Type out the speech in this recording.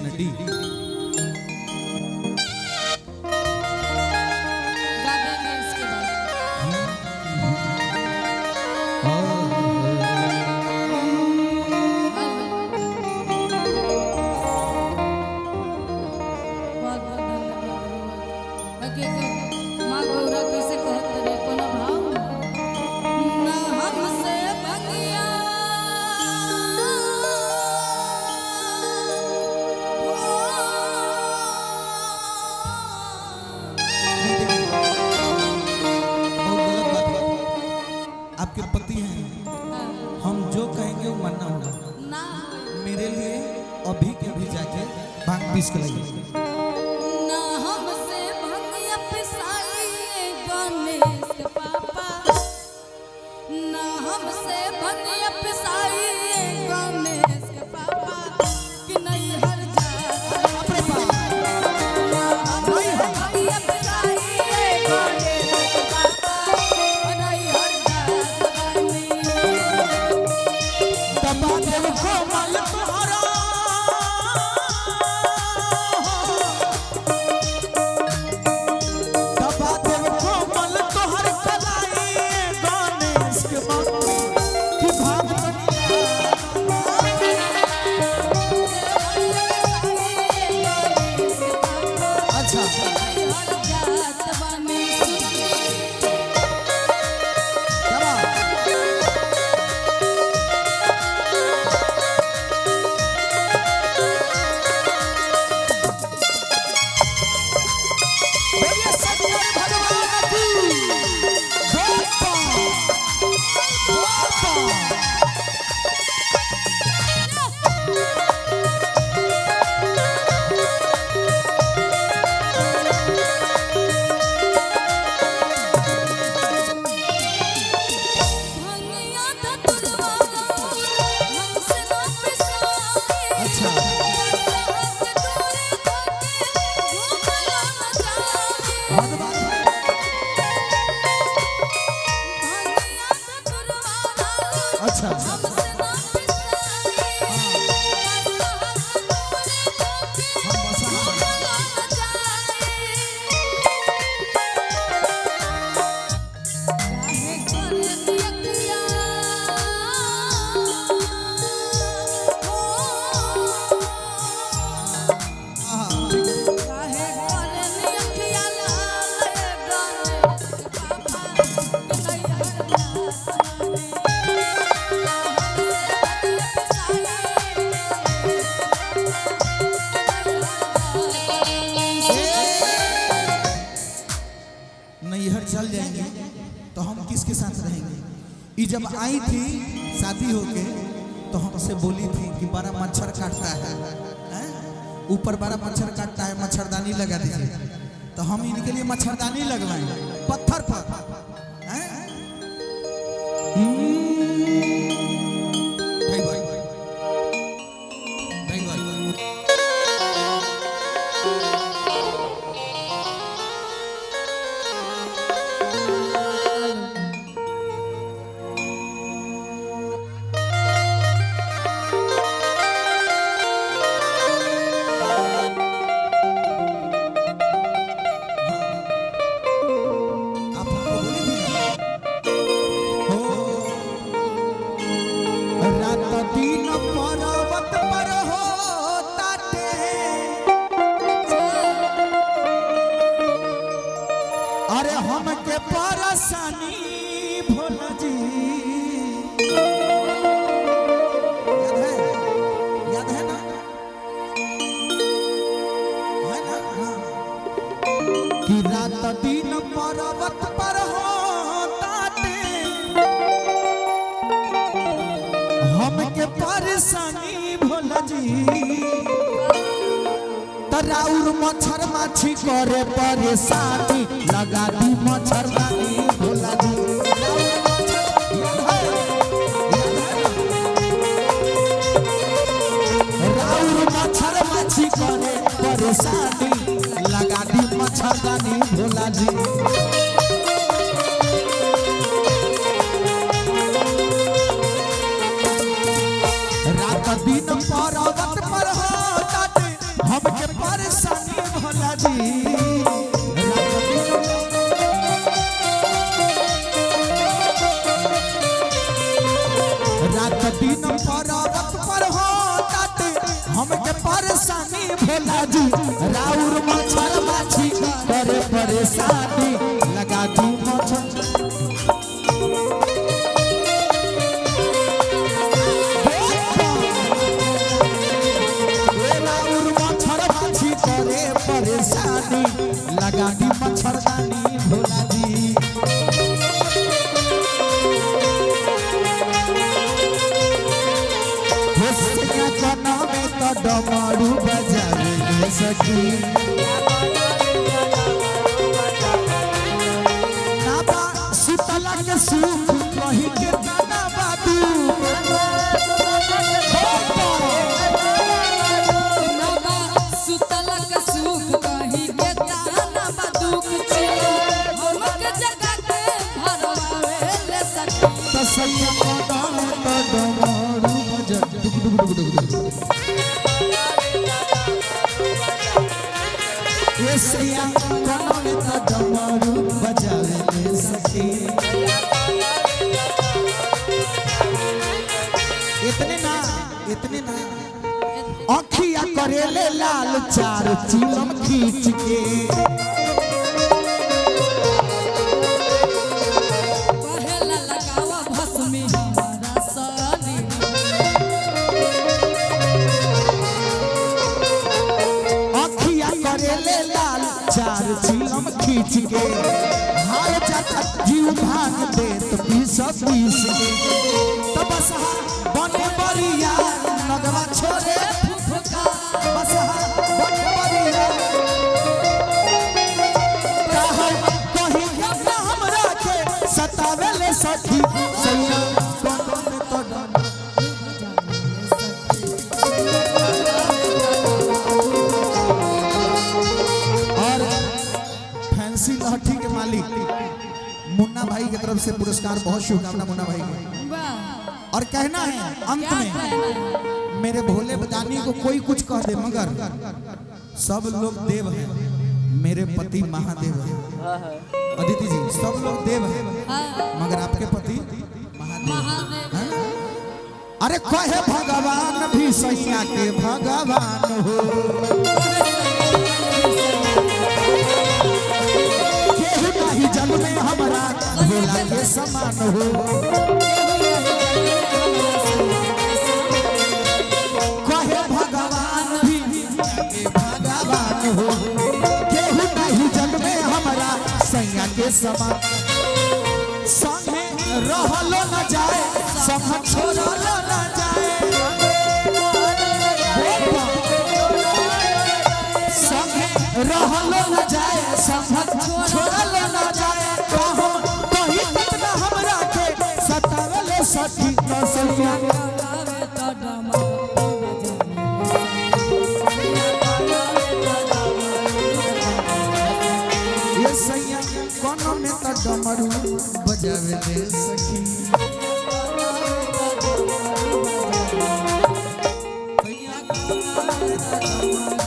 लीजिए ना डी। गा देंगे इसके बाद बहुत धन्यवाद। बाकी माँ गौरा कैसे कहत रे कोनो भाव ना हमसे भंगिया नहीं देखिए, बहुत गलत बात है। आपके पति हैं, हम जो कहेंगे वो मानना होगा। ना मेरे लिए अभी के अभी जाके भांग पीस के लाइए। ना हमसे भंगिया पिसाई गणेश के पापा ना हमसे भंगिया पिसाई गणेश के पापा कि नहीं हर जा अपने पास नहीं है। भंगिया पिसाई गणेश के पापा कि नहीं हर जा दबा देव कोमल तोहरा, दबा देव कोमल तोहर कलाई गणेश के बाबा की भाग अच्छा चला बोलिए शंकर भगवान की बोलता बोलता। अच्छा बहुत बात है। अच्छा हम बसा नैहर चल जाएंगे तो हम किसके साथ रहेंगे? ये जब आई थी शादी होके तो हमसे बोली थी कि बड़ा मच्छर काटता है, हैं? ऊपर बड़ा मच्छर काटता है, मच्छरदानी लगा दीजिए। तो हम इनके लिए मच्छरदानी लगवाएं पत्थर पर, हैं? भाई भाई भाई भाई आप हमको बोली थी ना, रात दिन पर्वत पर हो ताटे, अरे हमके परेशानी भोला जी याद है ना, है ना? हाँ। कि रात दिन पर्वत पर हो ताटे, हमके परेशानी भोला जी, तराउर मच्छर माछी करे परेशानी, लगा दी मच्छरदानी भोला जी। राउर मच्छर माछी करे परेशानी, लगा दी मच्छरदानी भोला जी। रात दिन पर्वत पर हो ताटे, भोला जी राउर मच्छर माछी करे परेशानी लगा दी मच्छर राउर मच्छर माछी करे परेशानी लगा दी मच्छरदानी भोला जी कना में तो डमरू बजावे सखी नाबा सुतला के सुख कही के गाना बादू नाबा सुतला के सुख कही के गाना बादू कुछ हमके जगा के भरवावे ले सखी तसैया कना में तो डमरू बजा डुग ये सैया कना में तो डमरू बजावे सखी इतने ना अखिया करेले लाल चार चिलम खींच के पहला लगावा भस्मी हमारा सानी अखिया करेले लाल चार चिलम खींच के हार जाता जीव भाग दे तो पीस के तो बस बने बरिया नगवा छोड़े फुफका बस बने बरिया कहीं अपना हमरा के सतावे ले सखी सैया कौन में तो और फैंसी लहठी के मालिक मुन्ना भाई की तरफ से पुरस्कार बहुत शुभकामना मुन्ना भाई को वाह और कहना है अंत क्या में कहना है मेरे भोले बदानी को कोई कुछ कह दे मगर सब लोग देव हैं मेरे पति महादेव हैं अदिति जी सब लोग देव हैं हाँ मगर आपके पति महादेव महादेव हैं अरे कहे भगवान भी सैया के भगवान हो केहू नहीं जग में हमारा भोला के समान हो कहे भगवान भी के भगवान हो केहू नहीं जग में हमारा सैया के समान संगे रहलो न जाए संग छोड़लो न जाए संगे रहलो न जाए संग छोड़लो न जाए कहो कहीं कितना हमरा के सतावले सखी तो सैया लगावे तो डमा ये सैया कोनो में तो डमरू बजावे ले सखी सैया कोनो में तो डमरू